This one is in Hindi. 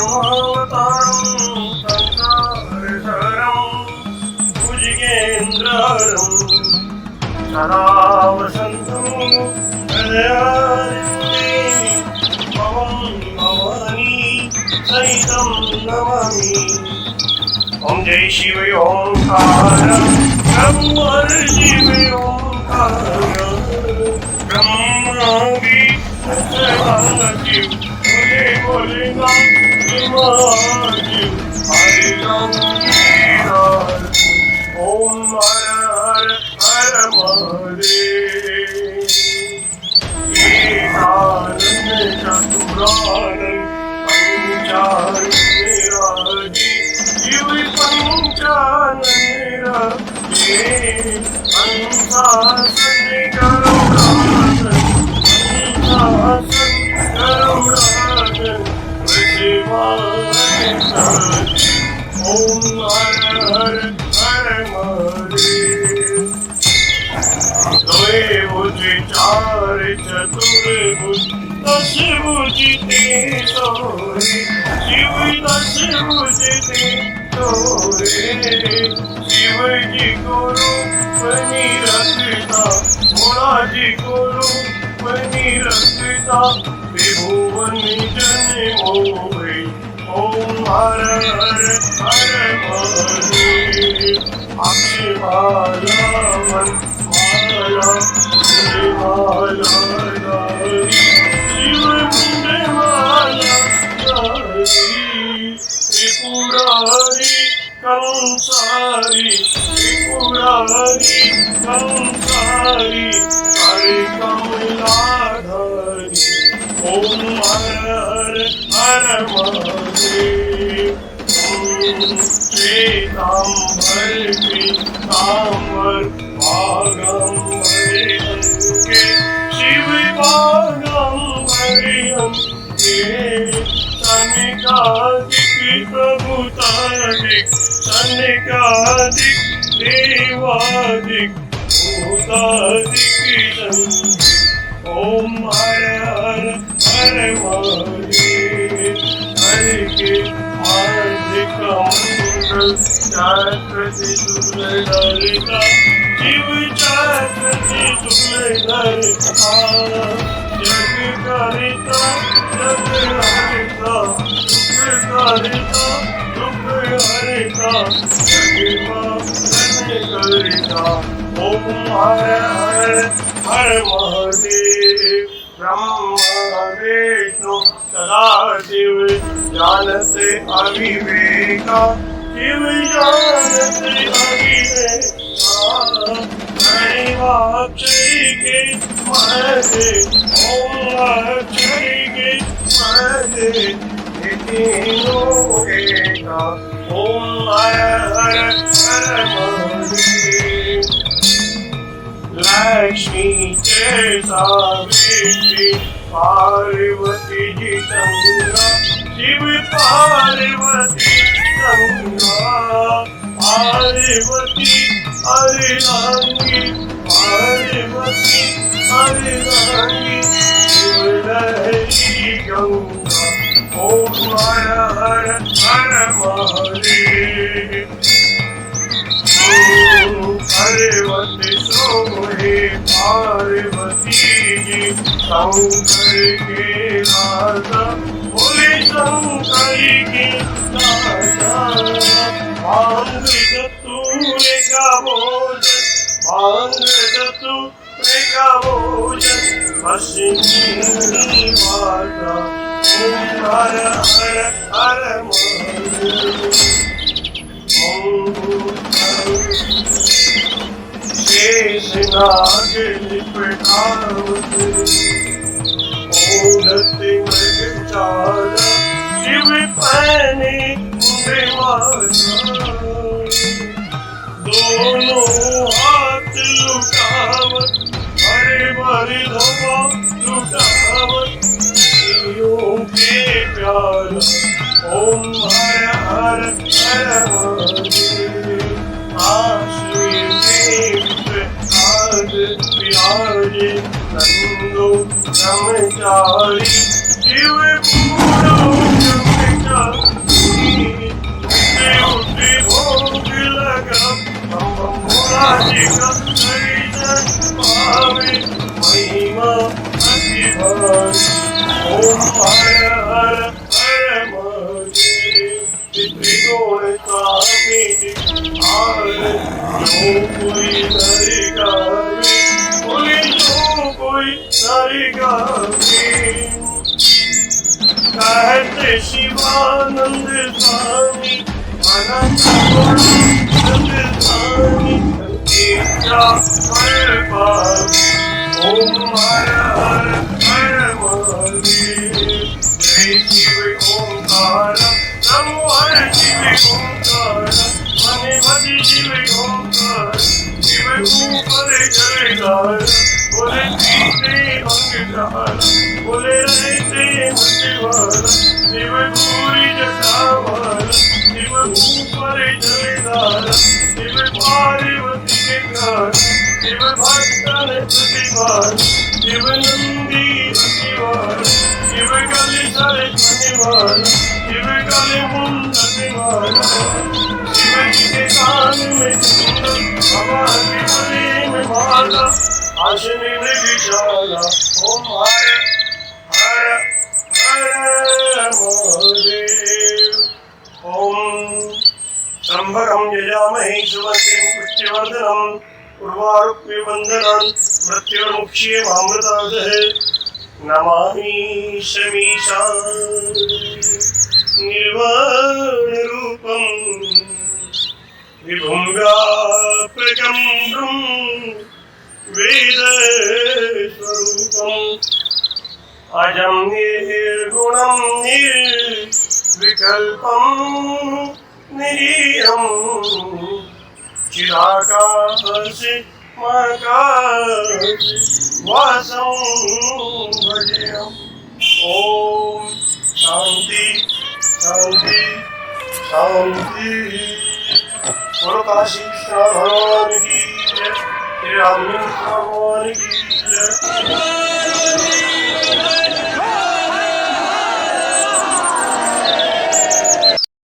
धर्मावतारं संसारसारं भुजगेन्द्रहरं सदा वसन्तं हृदयारण्ये भवं भवानी सहितं नमामि। ओम जय शिव ओंकार ब्रह्म शिव ओंकार ब्रह्मा भी सदाशिव बोले बोले नाम शिवाशिव हरे राम ओम हर हर हर महादेव। एकानंद चतुरानंद पंचानंद शिव पंचानंदे अंशासन गरुडासन अंशासन गरुडासन शिवाय सदा ओम हर हर हर महादेव। द्वय भुज चार चतुर्भुज दश भुज ते सोरे शिव दश भुज ते शिव जी को रूप निरखता भोला जी को रूप निरखता त्रिभुवन जन मोहे ओम हर हर हर महादेव। अक्षमाला मन माला माला शिव मुंडे माला त्रिपुरारी कंसारी त्रिपुरारी कंसारी हरे कमलाधारी ओम हर हर हर महादेव। श्वेतांबर पीतांबर भागंबर अंके शिव भागंबर अंके सनिकादिक प्रभुतादिक सनिकादिक देवादिक भूतादिक ओम हर हर हर महादेव। हरि के हार्दिक मंगल चक्रति सुरललिता शिव चक्रति सुरललिता जग करिता जग हरिता दुख करिता दुख हरिता जग करिता ओम हर हर हर महादेव। ब्रह्मा विष्णु सदाशिव जानते अविवेका शिव जानते अविवेका अक्षय के महे ओम अक्षय के महे तीनों एका ओम हर हर हर महादेव। लक्ष्मी के सावित्री पार्वती जी गंगा शिव पार्वती गंगा पार्वती हरिरांगी पार्वती हरिरांगी शिव लहरी गंगा ओम हर हर हर महादेव। पार्वती सोहे पार्वती जी शंकर के राजा बोले शंकर के राजा भांग धतूरे का भोजन भांग धतूरे का भोजन पश्चिमी माता ओम हर हर हर महादेव। शेषनाग लिपटावत ओढ़ते मृगचारा शिव पहने माला दोनों हाथ लुटावत हरे भरे धवा लुटावत शिवों के प्यारा ओम हर हर हर महादेव। विराजे नंदो ब्रह्मचारी शिव पूरो ब्रह्मचारी उठे भोग लगा भोलाजी का दर्शन पावे महिमा अति भारी ओम हर हर हर महादेव त्रिगुण स्वामी आर जो कोई नर गावे बोले जो कोई नर गावे कहते शिवानंद स्वामी अनंत गुणानंद स्वामी तेरा हर पावे ओम हर हर हर महादेव जय शिव ओंकार नमो हर शिव ओंकार मने भज शिव ओंकार शिव ऊपर जयकार बोले पीते अंगधार बोले रहते मतिवार शिव पूरी जटावार शिव ऊपर जयकार शिव पार्वती के घर शिव भक्तन प्रतिवार शिव नंदी प्रतिवार शिव कलि सर प्रतिवार शिव कलि मुंड प्रतिवार शिव जी के कान में कुंडल बाबा के गले में माला आशने में विशाला ओम हर हर हर महादेव ओम त्र्यंबकं यजामहे सुगन्धिं पुष्टिवर्धनम् उर्वारुक्मिबन्धनान् मृत्युर्मुक्षीयमामृतादः नमामि शमीशान् निर्वाणरूपं विभुं व्यापकं वेदस्वरूपम् अजं निर्गुणं निर्विकल्पं निरीयं चिदाकाशे महाकाशे वासं भजेयम् ॐ शान्ति शान्ति शान्ति बोलो काशी विश्वनाथ भगवान की जय, श्री रामचंद्र भगवान की जय।